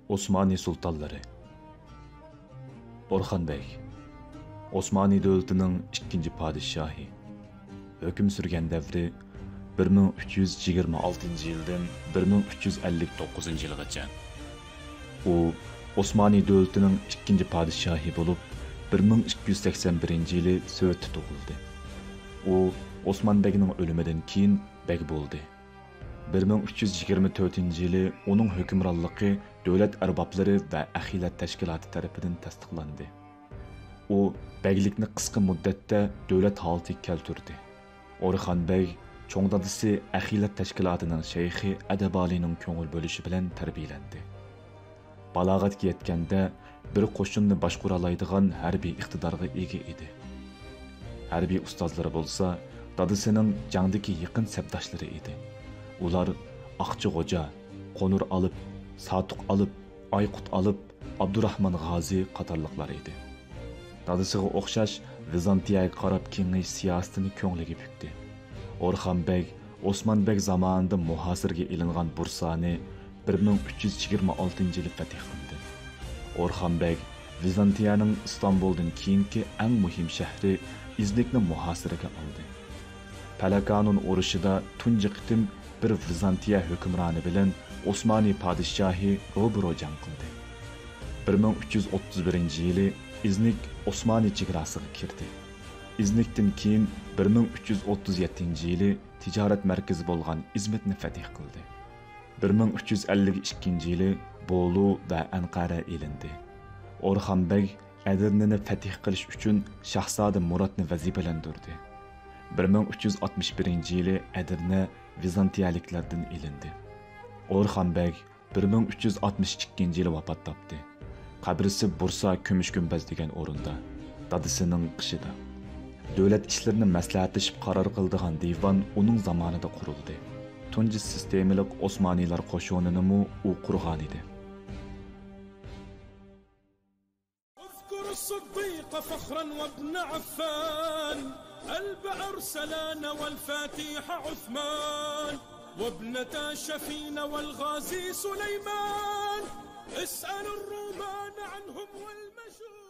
Osmani sultanları. Orhan Bey, Osmani dövlətinin ikinci padişahı. Hüküm sürgen devri 1326 yıldan 1359 yılgacha. O, Osmani dövlətinin ikinci padişahı bolup 1281 yılı Söğüt'te doğuldu. O, Osman Bey'nin ölümünden keyin bey boldu. 1324 yılı onun hükümranlığı devlet erbapları ve ahilet teşkilatı tarafından tasdiqlandı. O, beylikni qısqa müddetde devlet haleti keltirdi. Orhan Bey, çoğ dadısı ahilet teşkilatının şeyhi Adabali'nin köngül bölüşü bilen terbiyelendi. Balağatga yetkende bir qo'shinni boshqaralaydigan harbiy iqtidorga ega edi. Harbiy ustozlari bo'lsa, dadisining jangdagi yaqin sabdoshlari edi. Ular Aqchi Xo'ja, Qonur Alip, Satuq Alip, Ayqut Alip, Abdurahmon G'azi qatorliqlar edi. Dadisiga o'xshash Vizantiyaga qarab kengayish siyosatini ko'ngliga bukdi. Orhan Bey Osman Bey zamonida muhosirga ilingan Bursani 1326 yılı fetih qildi. Orhan Bey Vizantiyaning İstanbul'dan keyingi eng muhim shahri İznikni muhosiraga oldi. Palakanun urushida tunji qitim bir Vizantiya hukmroni bilan Osmani podshohi ro'baro jang qildi. 1331 yılı İznik Osmani chegarasiga kirdi. İznikdan keyin 1337 yılı tijorat markazi bo'lgan İzmitni fetih qildi. 1352 yılı Bolu ve Anqara elindi. Orhan Bey Edirne'ni fetih qilish uchun Shahzoda Muratni vazifalantirdi. 1361 yılı Edirne Vizantiyaliklardan elindi. Orhan Bey 1362 yılı vafot topdi. Qabrisi Bursa Kumush Gumbaz degan o'rinda, dadisining qishida. Davlat ishlarini maslahatlashib qaror qildigan divan uning zamonida qurildi. Tunji sistemalik Osmaniylar qo'shinini u qurgan edi. اذكر الصديق فخرا وابن عفان البئر سلان والفاتح عثمان وابنتا شفين والغازي سليمان اسأل الرومان عنهم والمجوس